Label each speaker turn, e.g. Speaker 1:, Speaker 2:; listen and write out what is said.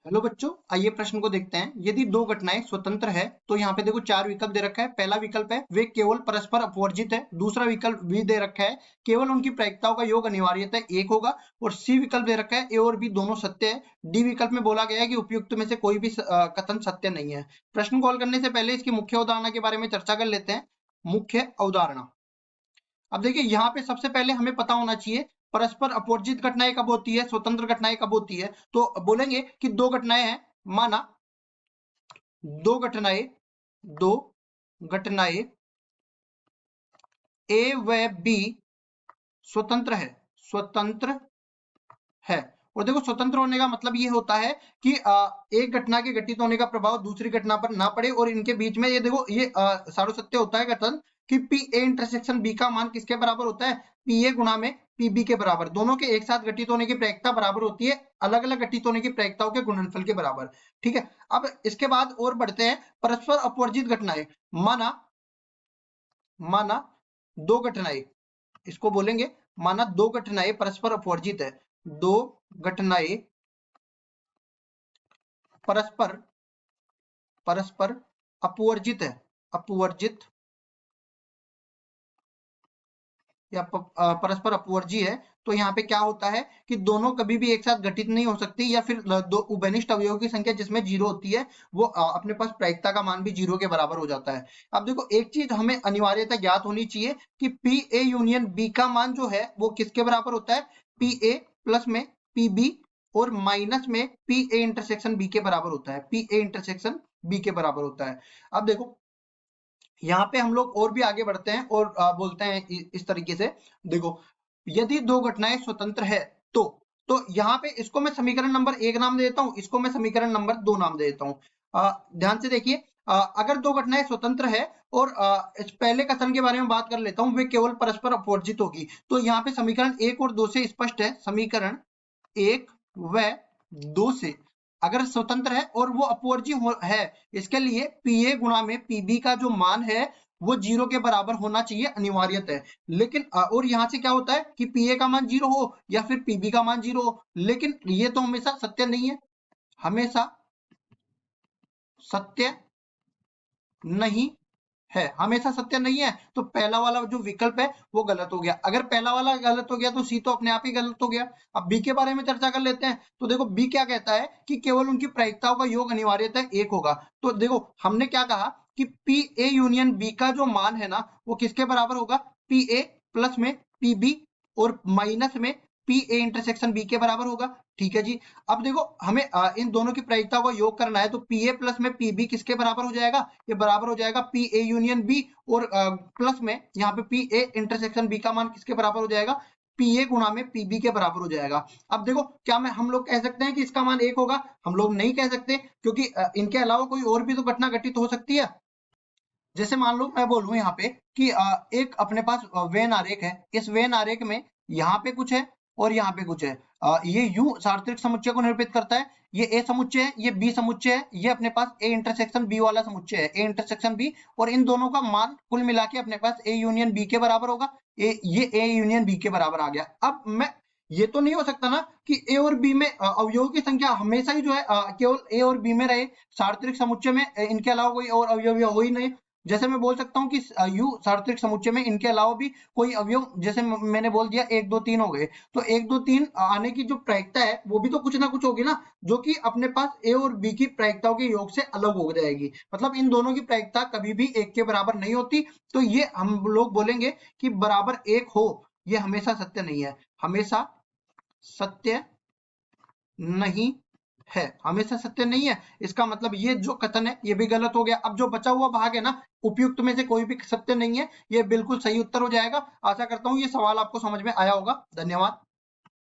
Speaker 1: Hello बच्चों, आइए प्रश्न को देखते हैं। यदि दो घटनाएं स्वतंत्र है तो यहाँ पे देखो चार विकल्प दे रखा है। पहला विकल्प है वे केवल परस्पर अपवर्जित है। दूसरा विकल्प भी दे रखा है केवल उनकी प्रायिकताओं का योग अनिवार्यतः एक होगा। और सी विकल्प दे रखा है ए और बी दोनों सत्य है। डी विकल्प में बोला गया है कि उपयुक्त में से कोई भी कथन सत्य नहीं है। प्रश्न को हल करने से पहले इसकी मुख्य अवधारणा के बारे में चर्चा कर लेते हैं। मुख्य अवधारणा, अब देखिए यहाँ पे सबसे पहले हमें पता होना चाहिए परस्पर अपवर्जित घटनाएं कब होती है, स्वतंत्र घटनाएं कब होती है। तो बोलेंगे कि दो घटनाएं हैं, माना दो घटनाएं दो घटनाएं ए व बी स्वतंत्र है, स्वतंत्र है। और देखो स्वतंत्र होने का मतलब ये होता है कि एक घटना के घटित होने का प्रभाव दूसरी घटना पर ना पड़े और इनके बीच में ये देखो ये सार्वसत्य होता है कथन कि पी ए इंटरसेक्शन बी का मान किसके बराबर होता है, पी ए गुणा में पी बी के बराबर। दोनों के एक साथ घटित होने की प्रायिकता बराबर होती है अलग अलग घटित होने की प्रायिकताओं के गुणनफल के बराबर। ठीक है, अब इसके बाद और बढ़ते हैं। परस्पर अपवर्जित घटनाएं, माना माना दो घटनाएं, इसको बोलेंगे माना दो घटनाएं परस्पर अपवर्जित है। दो घटनाएं परस्पर परस्पर अपवर्जित है, अपवर्जित या परस्पर अपवर्जी है। तो यहाँ पे क्या होता है कि दोनों कभी भी एक साथ घटित नहीं हो सकती, या फिर दो उभयनिष्ठ अवयवों की संख्या जिसमें जीरो होती है वो अपने पास प्रायिकता का मान भी जीरो के बराबर हो जाता है। अब देखो एक चीज हमें अनिवार्यता ज्ञात होनी चाहिए कि पी ए यूनियन बी का मान जो है वो किसके बराबर होता है, पी ए प्लस में पी बी और माइनस में पी ए इंटरसेक्शन बी के बराबर होता है, पी ए इंटरसेक्शन बी के बराबर होता है। अब देखो यहाँ पे हम लोग और भी आगे बढ़ते हैं और बोलते हैं इस तरीके से। देखो यदि दो घटनाएं स्वतंत्र है तो यहाँ पे इसको मैं समीकरण नंबर एक नाम दे देता हूँ, इसको मैं समीकरण नंबर दो नाम दे देता हूँ। ध्यान से देखिए, अगर दो घटनाएं स्वतंत्र है और इस पहले कथन के बारे में बात कर लेता हूँ, वे केवल परस्पर अपवर्जित होगी। तो यहाँ पे समीकरण एक और दो से स्पष्ट है, समीकरण एक व दो से अगर स्वतंत्र है और वो अपवर्जी है, इसके लिए पीए गुणा में पीबी का जो मान है वो जीरो के बराबर होना चाहिए अनिवार्यतः है। लेकिन और यहाँ से क्या होता है कि पीए का मान जीरो हो या फिर पीबी का मान जीरो हो, लेकिन ये तो हमेशा सत्य नहीं है, हमेशा सत्य नहीं है, हमेशा सत्य नहीं है। तो पहला वाला जो विकल्प है वो गलत हो गया। अगर पहला वाला गलत हो गया तो सी तो अपने आप ही गलत हो गया। अब बी के बारे में चर्चा कर लेते हैं। तो देखो बी क्या कहता है कि केवल उनकी प्रायिकताओं का योग अनिवार्यतः एक होगा। तो देखो हमने क्या कहा कि पी ए यूनियन बी का जो मान है ना वो किसके बराबर होगा, पी ए प्लस में पी बी और माइनस में पी ए इंटरसेक्शन बी के बराबर होगा। ठीक है जी। अब देखो हमें इन दोनों की प्रायिकता को योग करना है, तो पी ए प्लस में पी बी किसके बराबर हो जाएगा, ये बराबर हो जाएगा पी ए यूनियन बी और प्लस में यहाँ पे पी ए इंटरसेक्शन बी का मान किसके बराबर हो जाएगा, पी ए गुणा में पी बी के बराबर हो जाएगा। अब देखो क्या मैं हम लोग कह सकते हैं कि इसका मान एक होगा, हम लोग नहीं कह सकते क्योंकि इनके अलावा कोई और भी तो घटना घटित हो सकती है। जैसे मान लो मैं बोलूं यहाँ पे कि एक अपने पास वेन आरेख है, इस वेन आरेख में यहाँ पे कुछ है और यहाँ पे कुछ है। ये यू सार्वत्रिक समुच्चय को निरूपित करता है। ये ए समुच्चय है, ये बी समुच्चय है, ये अपने पास ए इंटरसेक्शन बी वाला समुच्चय है, ए इंटरसेक्शन बी। और इन दोनों का मान कुल मिला के अपने पास ए यूनियन बी के बराबर होगा। ये ए यूनियन बी के बराबर आ गया। अब मैं ये तो नहीं हो सकता ना कि ए और बी में अवयवों की संख्या हमेशा ही जो है केवल ए और बी में रहे, सार्वत्रिक समुच्चय में इनके अलावा कोई और अवयव हो ही नहीं। जैसे मैं बोल सकता हूँ कि यू सार्वत्रिक समुच्चय में इनके अलावा भी कोई अवयव, जैसे मैंने बोल दिया एक दो तीन हो गए, तो एक दो तीन आने की जो प्रायिकता है वो भी तो कुछ ना कुछ होगी ना, जो कि अपने पास ए और बी की प्रायिकताओं के योग से अलग हो जाएगी। मतलब इन दोनों की प्रायिकता कभी भी एक के बराबर नहीं होती। तो ये हम लोग बोलेंगे कि बराबर एक हो, ये हमेशा सत्य नहीं है, हमेशा सत्य नहीं है, हमेशा सत्य नहीं है। इसका मतलब ये जो कथन है ये भी गलत हो गया। अब जो बचा हुआ भाग है ना, उपयुक्त में से कोई भी सत्य नहीं है, ये बिल्कुल सही उत्तर हो जाएगा। आशा करता हूँ ये सवाल आपको समझ में आया होगा। धन्यवाद।